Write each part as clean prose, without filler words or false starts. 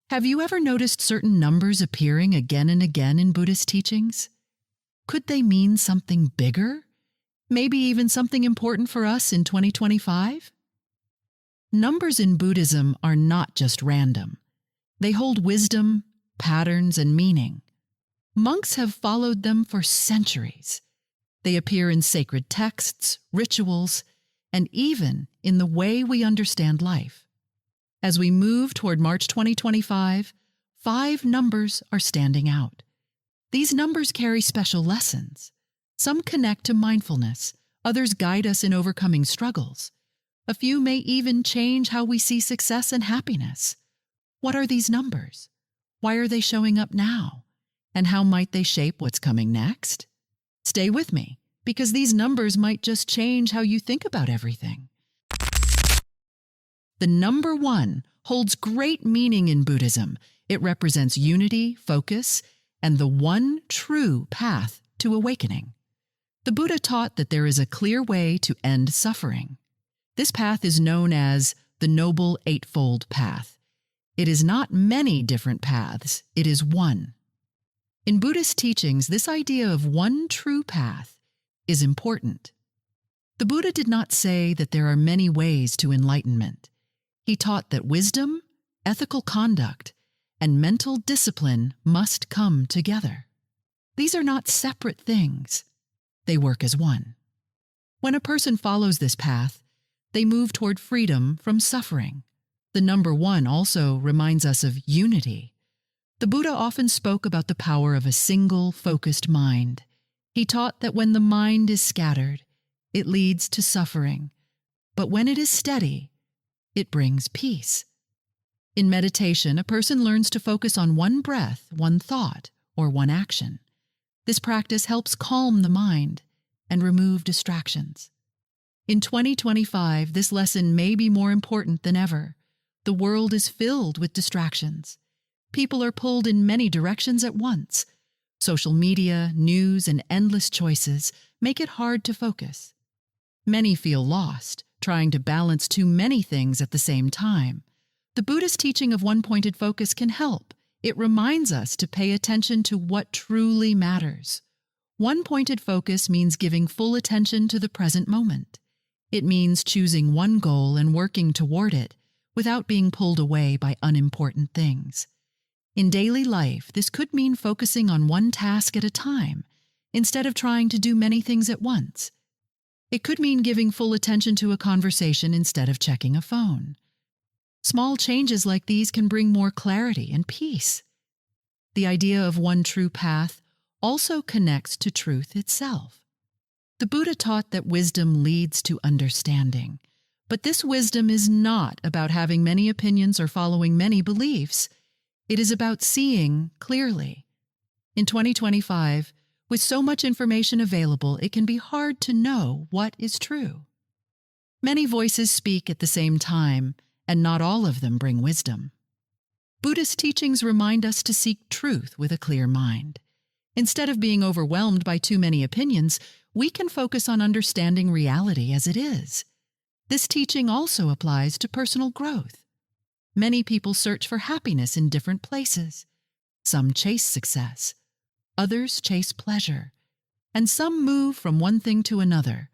Have you ever noticed certain numbers appearing again and again in Buddhist teachings? Could they mean something bigger? Maybe even something important for us in 2025? Numbers in Buddhism are not just random. They hold wisdom, patterns, and meaning. Monks have followed them for centuries. They appear in sacred texts, rituals, and even in the way we understand life. As we move toward March 2025, 5 numbers are standing out. These numbers carry special lessons. Some connect to mindfulness, others guide us in overcoming struggles. A few may even change how we see success and happiness. What are these numbers? Why are they showing up now? And how might they shape what's coming next? Stay with me, because these numbers might just change how you think about everything. The number 1 holds great meaning in Buddhism. It represents unity, focus, and the one true path to awakening. The Buddha taught that there is a clear way to end suffering. This path is known as the Noble Eightfold Path. It is not many different paths, it is one. In Buddhist teachings, this idea of one true path is important. The Buddha did not say that there are many ways to enlightenment. He taught that wisdom, ethical conduct, and mental discipline must come together. These are not separate things. They work as one. When a person follows this path, they move toward freedom from suffering. The number 1 also reminds us of unity. The Buddha often spoke about the power of a single, focused mind. He taught that when the mind is scattered, it leads to suffering, but when it is steady, it brings peace. In meditation, a person learns to focus on one breath, one thought, or one action. This practice helps calm the mind and remove distractions. In 2025, this lesson may be more important than ever. The world is filled with distractions. People are pulled in many directions at once. Social media, news, and endless choices make it hard to focus. Many feel lost, trying to balance too many things at the same time. The Buddhist teaching of one-pointed focus can help. It reminds us to pay attention to what truly matters. One-pointed focus means giving full attention to the present moment. It means choosing one goal and working toward it without being pulled away by unimportant things. In daily life, this could mean focusing on one task at a time, instead of trying to do many things at once. It could mean giving full attention to a conversation instead of checking a phone. Small changes like these can bring more clarity and peace. The idea of one true path also connects to truth itself. The Buddha taught that wisdom leads to understanding, but this wisdom is not about having many opinions or following many beliefs. It is about seeing clearly. In 2025, with so much information available, it can be hard to know what is true. Many voices speak at the same time, and not all of them bring wisdom. Buddhist teachings remind us to seek truth with a clear mind. Instead of being overwhelmed by too many opinions, we can focus on understanding reality as it is. This teaching also applies to personal growth. Many people search for happiness in different places. Some chase success. Others chase pleasure. And some move from one thing to another,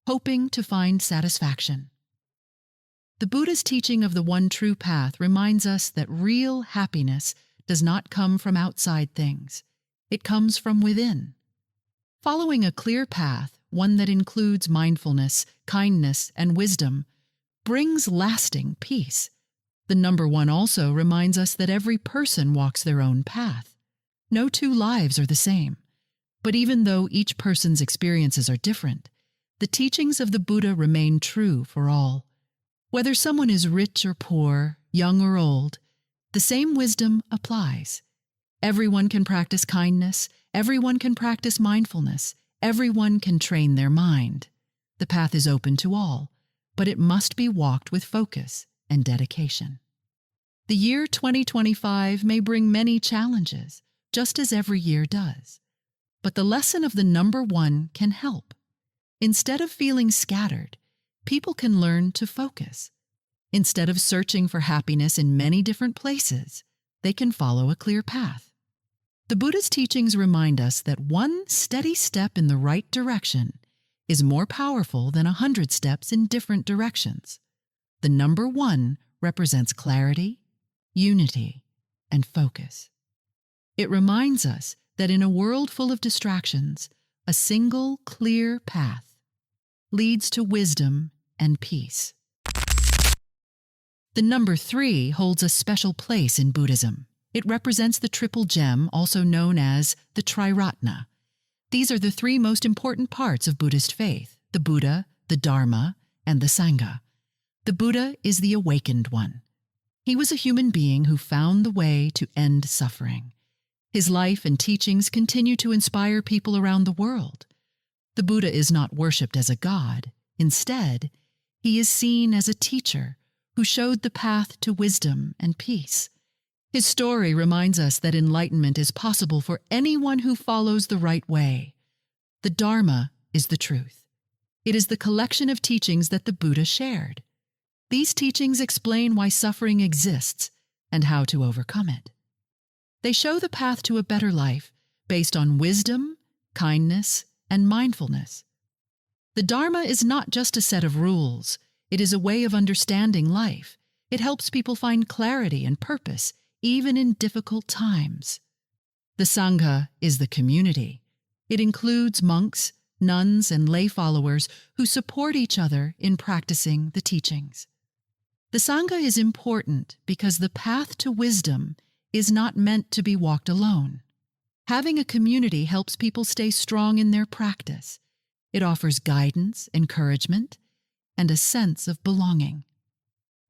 hoping to find satisfaction. The Buddha's teaching of the one true path reminds us that real happiness does not come from outside things. It comes from within. Following a clear path, one that includes mindfulness, kindness, and wisdom, brings lasting peace. The number 1 also reminds us that every person walks their own path. No two lives are the same. But even though each person's experiences are different, the teachings of the Buddha remain true for all. Whether someone is rich or poor, young or old, the same wisdom applies. Everyone can practice kindness, everyone can practice mindfulness, everyone can train their mind. The path is open to all, but it must be walked with focus and dedication. The year 2025 may bring many challenges, just as every year does. But the lesson of the number 1 can help. Instead of feeling scattered, people can learn to focus. Instead of searching for happiness in many different places, they can follow a clear path. The Buddha's teachings remind us that one steady step in the right direction is more powerful than 100 steps in different directions. The number 1 represents clarity, unity, and focus. It reminds us that in a world full of distractions, a single clear path leads to wisdom and peace. The number 3 holds a special place in Buddhism. It represents the triple gem, also known as the Triratna. These are the 3 most important parts of Buddhist faith: the Buddha, the Dharma, and the Sangha. The Buddha is the awakened one. He was a human being who found the way to end suffering. His life and teachings continue to inspire people around the world. The Buddha is not worshipped as a god. Instead, he is seen as a teacher who showed the path to wisdom and peace. His story reminds us that enlightenment is possible for anyone who follows the right way. The Dharma is the truth. It is the collection of teachings that the Buddha shared. These teachings explain why suffering exists and how to overcome it. They show the path to a better life based on wisdom, kindness, and mindfulness. The Dharma is not just a set of rules. It is a way of understanding life. It helps people find clarity and purpose, even in difficult times. The Sangha is the community. It includes monks, nuns, and lay followers who support each other in practicing the teachings. The Sangha is important because the path to wisdom is not meant to be walked alone. Having a community helps people stay strong in their practice. It offers guidance, encouragement, and a sense of belonging.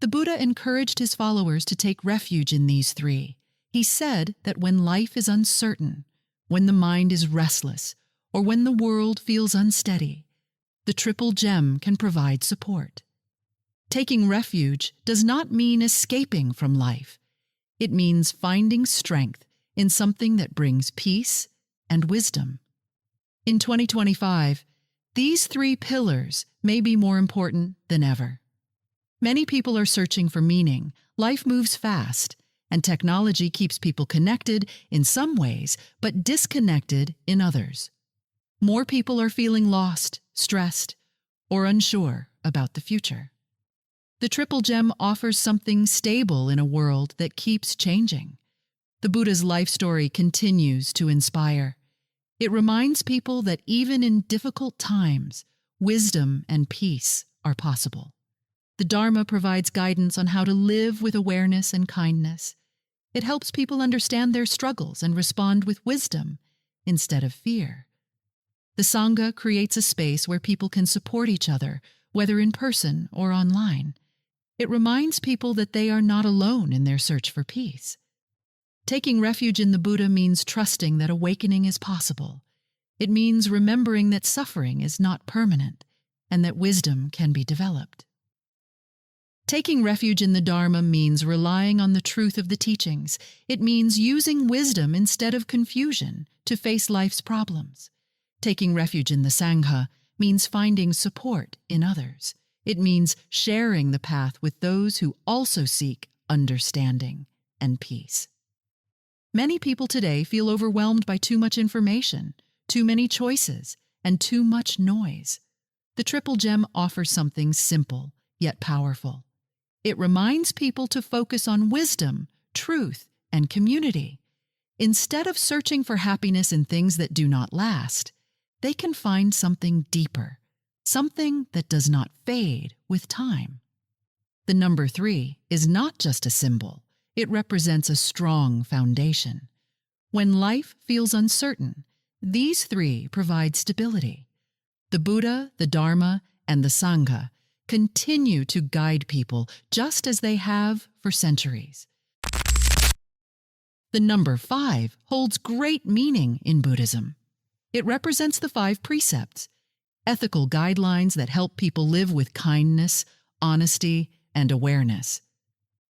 The Buddha encouraged his followers to take refuge in these 3. He said that when life is uncertain, when the mind is restless, or when the world feels unsteady, the triple gem can provide support. Taking refuge does not mean escaping from life. It means finding strength in something that brings peace and wisdom. In 2025, these 3 pillars may be more important than ever. Many people are searching for meaning. Life moves fast, and technology keeps people connected in some ways, but disconnected in others. More people are feeling lost, stressed, or unsure about the future. The triple gem offers something stable in a world that keeps changing. The Buddha's life story continues to inspire. It reminds people that even in difficult times, wisdom and peace are possible. The Dharma provides guidance on how to live with awareness and kindness. It helps people understand their struggles and respond with wisdom instead of fear. The Sangha creates a space where people can support each other, whether in person or online. It reminds people that they are not alone in their search for peace. Taking refuge in the Buddha means trusting that awakening is possible. It means remembering that suffering is not permanent and that wisdom can be developed. Taking refuge in the Dharma means relying on the truth of the teachings. It means using wisdom instead of confusion to face life's problems. Taking refuge in the Sangha means finding support in others. It means sharing the path with those who also seek understanding and peace. Many people today feel overwhelmed by too much information, too many choices, and too much noise. The triple gem offers something simple yet powerful. It reminds people to focus on wisdom, truth, and community. Instead of searching for happiness in things that do not last, they can find something deeper, something that does not fade with time. The number 3 is not just a symbol. It represents a strong foundation. When life feels uncertain, these 3 provide stability. The Buddha, the Dharma, and the Sangha continue to guide people just as they have for centuries. The number 5 holds great meaning in Buddhism. It represents the 5 precepts, ethical guidelines that help people live with kindness, honesty, and awareness.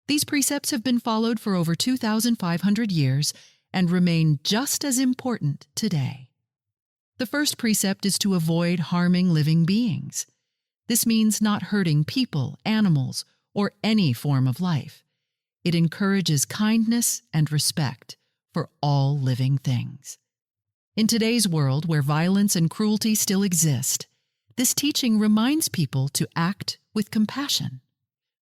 These precepts have been followed for over 2,500 years and remain just as important today. The first precept is to avoid harming living beings. This means not hurting people, animals, or any form of life. It encourages kindness and respect for all living things. In today's world, where violence and cruelty still exist, this teaching reminds people to act with compassion.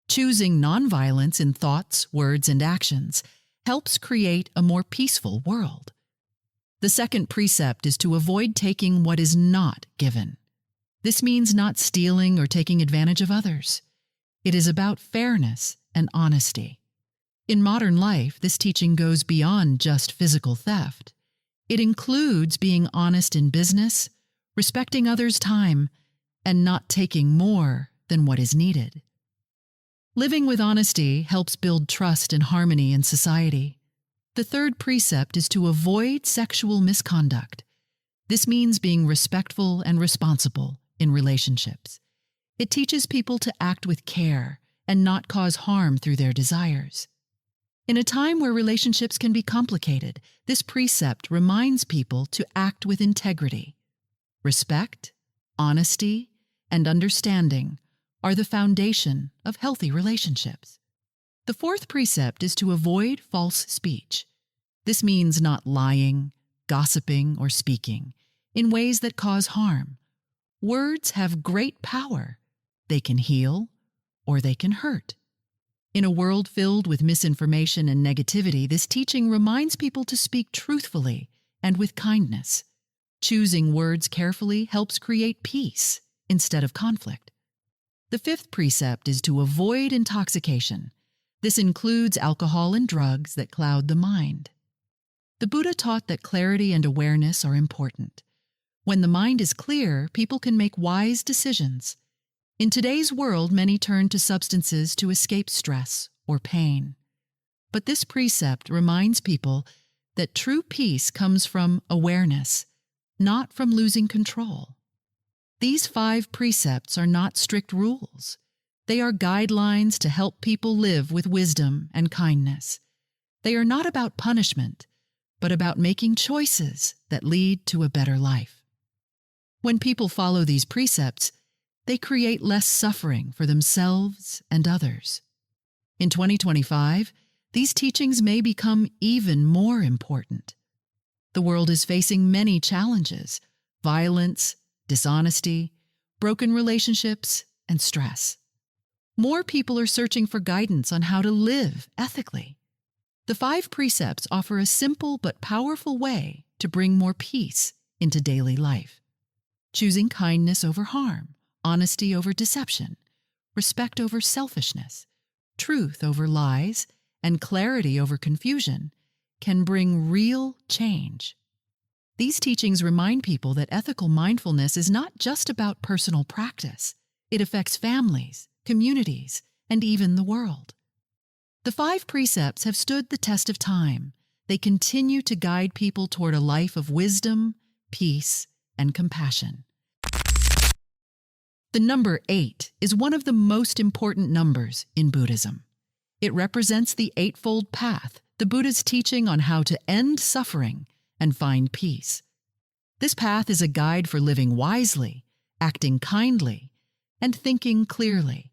Choosing nonviolence in thoughts, words, and actions helps create a more peaceful world. The second precept is to avoid taking what is not given. This means not stealing or taking advantage of others. It is about fairness and honesty. In modern life, this teaching goes beyond just physical theft. It includes being honest in business, respecting others' time, and not taking more than what is needed. Living with honesty helps build trust and harmony in society. The third precept is to avoid sexual misconduct. This means being respectful and responsible in relationships. It teaches people to act with care and not cause harm through their desires. In a time where relationships can be complicated, this precept reminds people to act with integrity. Respect, honesty, and understanding are the foundation of healthy relationships. The fourth precept is to avoid false speech. This means not lying, gossiping, or speaking in ways that cause harm. Words have great power. They can heal or they can hurt. In a world filled with misinformation and negativity, this teaching reminds people to speak truthfully and with kindness. Choosing words carefully helps create peace instead of conflict. The fifth precept is to avoid intoxication. This includes alcohol and drugs that cloud the mind. The Buddha taught that clarity and awareness are important. When the mind is clear, people can make wise decisions. In today's world, many turn to substances to escape stress or pain. But this precept reminds people that true peace comes from awareness, not from losing control. These 5 precepts are not strict rules. They are guidelines to help people live with wisdom and kindness. They are not about punishment, but about making choices that lead to a better life. When people follow these precepts, they create less suffering for themselves and others. In 2025, these teachings may become even more important. The world is facing many challenges: violence, dishonesty, broken relationships, and stress. More people are searching for guidance on how to live ethically. The 5 precepts offer a simple but powerful way to bring more peace into daily life. Choosing kindness over harm, honesty over deception, respect over selfishness, truth over lies, and clarity over confusion can bring real change. These teachings remind people that ethical mindfulness is not just about personal practice. It affects families, communities, and even the world. The 5 precepts have stood the test of time. They continue to guide people toward a life of wisdom, peace, and compassion. The number 8 is one of the most important numbers in Buddhism. It represents the Eightfold Path, the Buddha's teaching on how to end suffering and find peace. This path is a guide for living wisely, acting kindly, and thinking clearly.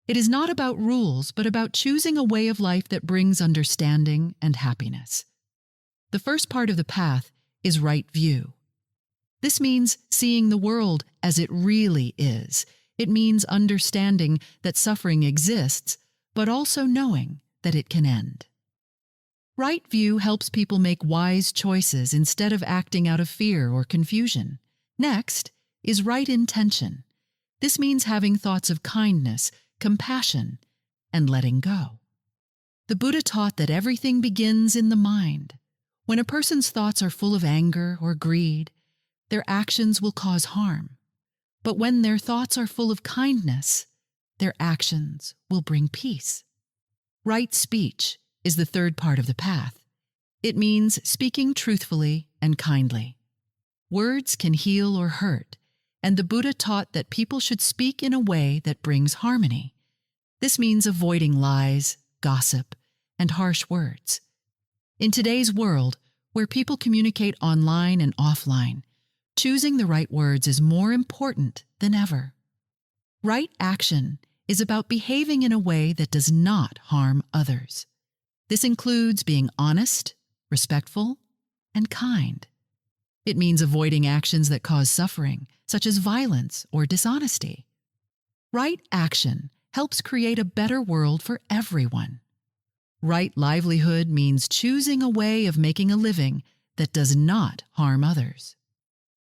It is not about rules, but about choosing a way of life that brings understanding and happiness. The first part of the path is right view. This means seeing the world as it really is. It means understanding that suffering exists, but also knowing that it can end. Right view helps people make wise choices instead of acting out of fear or confusion. Next is right intention. This means having thoughts of kindness, compassion, and letting go. The Buddha taught that everything begins in the mind. When a person's thoughts are full of anger or greed, their actions will cause harm. But when their thoughts are full of kindness, their actions will bring peace. Right speech is the third part of the path. It means speaking truthfully and kindly. Words can heal or hurt, and the Buddha taught that people should speak in a way that brings harmony. This means avoiding lies, gossip, and harsh words. In today's world, where people communicate online and offline, choosing the right words is more important than ever. Right action is about behaving in a way that does not harm others. This includes being honest, respectful, and kind. It means avoiding actions that cause suffering, such as violence or dishonesty. Right action helps create a better world for everyone. Right livelihood means choosing a way of making a living that does not harm others.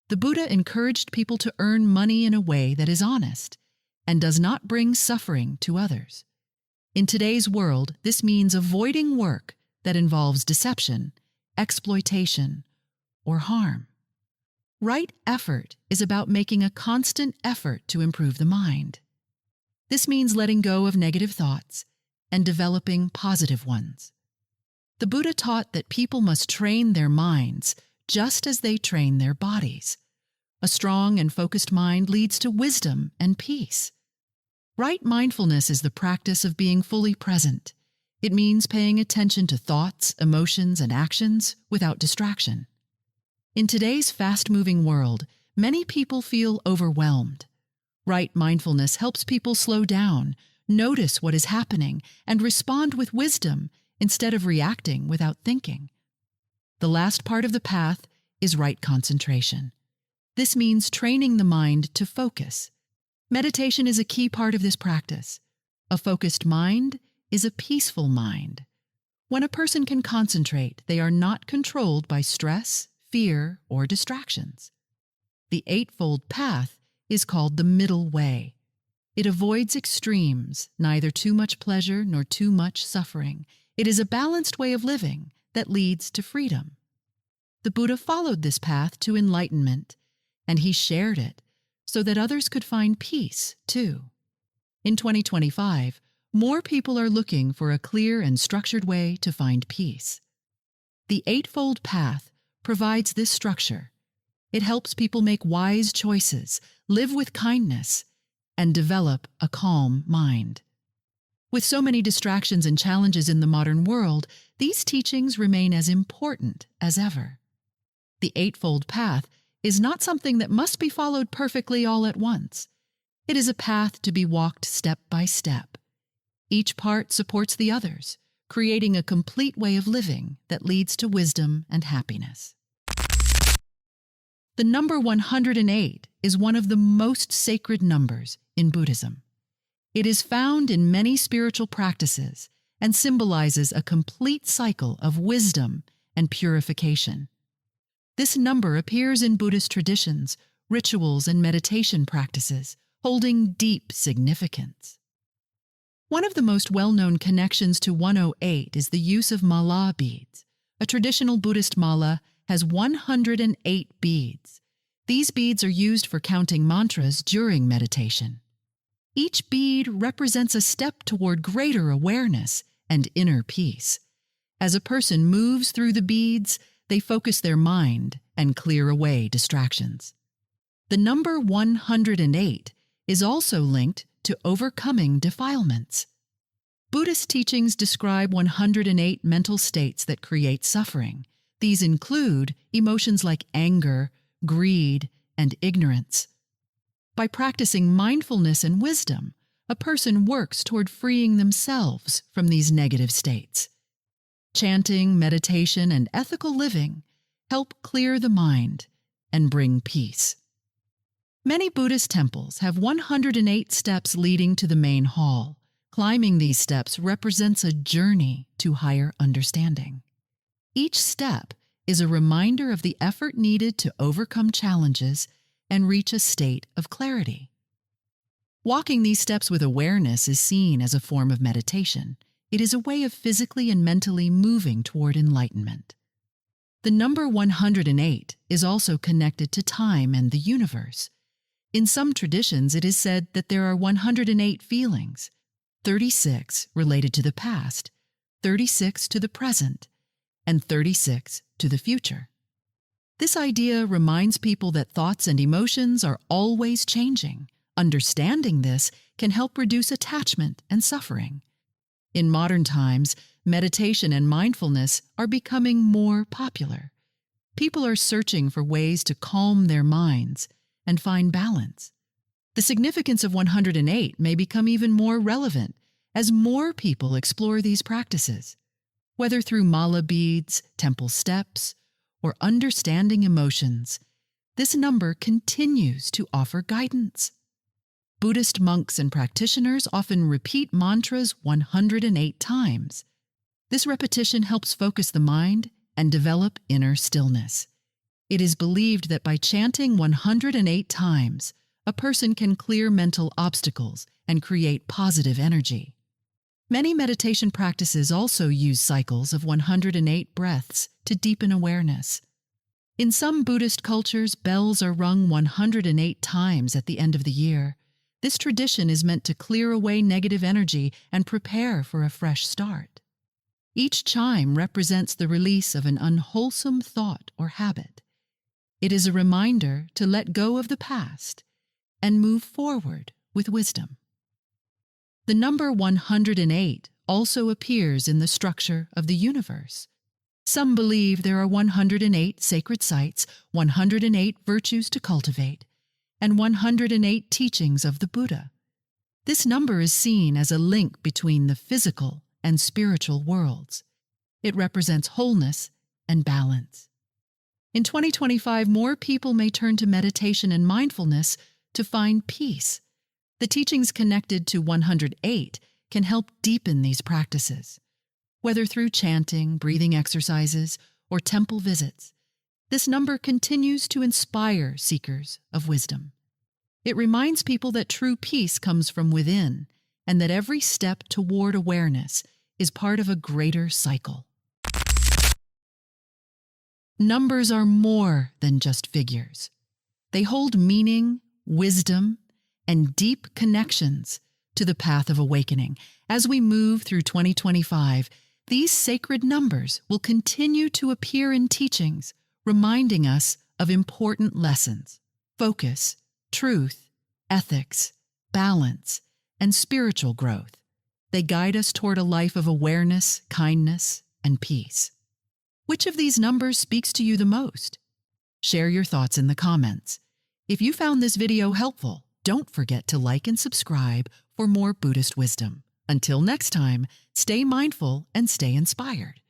The Buddha encouraged people to earn money in a way that is honest and does not bring suffering to others. In today's world, this means avoiding work that involves deception, exploitation, or harm. Right effort is about making a constant effort to improve the mind. This means letting go of negative thoughts and developing positive ones. The Buddha taught that people must train their minds just as they train their bodies. A strong and focused mind leads to wisdom and peace. Right mindfulness is the practice of being fully present. It means paying attention to thoughts, emotions, and actions without distraction. In today's fast-moving world, many people feel overwhelmed. Right mindfulness helps people slow down, notice what is happening, and respond with wisdom instead of reacting without thinking. The last part of the path is right concentration. This means training the mind to focus. Meditation is a key part of this practice. A focused mind is a peaceful mind. When a person can concentrate, they are not controlled by stress, fear, or distractions. The Eightfold Path is called the middle way. It avoids extremes, neither too much pleasure nor too much suffering. It is a balanced way of living that leads to freedom. The Buddha followed this path to enlightenment, and he shared it so that others could find peace, too. In 2025, more people are looking for a clear and structured way to find peace. The Eightfold Path provides this structure. It helps people make wise choices, live with kindness, and develop a calm mind. With so many distractions and challenges in the modern world, these teachings remain as important as ever. The Eightfold Path is not something that must be followed perfectly all at once. It is a path to be walked step by step. Each part supports the others, creating a complete way of living that leads to wisdom and happiness. The number 108 is one of the most sacred numbers in Buddhism. It is found in many spiritual practices and symbolizes a complete cycle of wisdom and purification. This number appears in Buddhist traditions, rituals, and meditation practices, holding deep significance. One of the most well-known connections to 108 is the use of mala beads. A traditional Buddhist mala has 108 beads. These beads are used for counting mantras during meditation. Each bead represents a step toward greater awareness and inner peace. As a person moves through the beads, they focus their mind and clear away distractions. The number 108 is also linked to overcoming defilements. Buddhist teachings describe 108 mental states that create suffering. These include emotions like anger, greed, and ignorance. By practicing mindfulness and wisdom, a person works toward freeing themselves from these negative states. Chanting, meditation, and ethical living help clear the mind and bring peace. Many Buddhist temples have 108 steps leading to the main hall. Climbing these steps represents a journey to higher understanding. Each step is a reminder of the effort needed to overcome challenges and reach a state of clarity. Walking these steps with awareness is seen as a form of meditation. It is a way of physically and mentally moving toward enlightenment. The number 108 is also connected to time and the universe. In some traditions, it is said that there are 108 feelings, 36 related to the past, 36 to the present, and 36 to the future. This idea reminds people that thoughts and emotions are always changing. Understanding this can help reduce attachment and suffering. In modern times, meditation and mindfulness are becoming more popular. People are searching for ways to calm their minds and find balance. The significance of 108 may become even more relevant as more people explore these practices. Whether through mala beads, temple steps, or understanding emotions, this number continues to offer guidance. Buddhist monks and practitioners often repeat mantras 108 times. This repetition helps focus the mind and develop inner stillness. It is believed that by chanting 108 times, a person can clear mental obstacles and create positive energy. Many meditation practices also use cycles of 108 breaths to deepen awareness. In some Buddhist cultures, bells are rung 108 times at the end of the year. This tradition is meant to clear away negative energy and prepare for a fresh start. Each chime represents the release of an unwholesome thought or habit. It is a reminder to let go of the past and move forward with wisdom. The number 108 also appears in the structure of the universe. Some believe there are 108 sacred sites, 108 virtues to cultivate, and 108 teachings of the Buddha. This number is seen as a link between the physical and spiritual worlds. It represents wholeness and balance. In 2025, more people may turn to meditation and mindfulness to find peace. The teachings connected to 108 can help deepen these practices. Whether through chanting, breathing exercises, or temple visits, this number continues to inspire seekers of wisdom. It reminds people that true peace comes from within and that every step toward awareness is part of a greater cycle. Numbers are more than just figures. They hold meaning, wisdom, and deep connections to the path of awakening. As we move through 2025, these sacred numbers will continue to appear in teachings, reminding us of important lessons: focus, truth, ethics, balance, and spiritual growth. They guide us toward a life of awareness, kindness, and peace. Which of these numbers speaks to you the most? Share your thoughts in the comments. If you found this video helpful, don't forget to like and subscribe for more Buddhist wisdom. Until next time, stay mindful and stay inspired.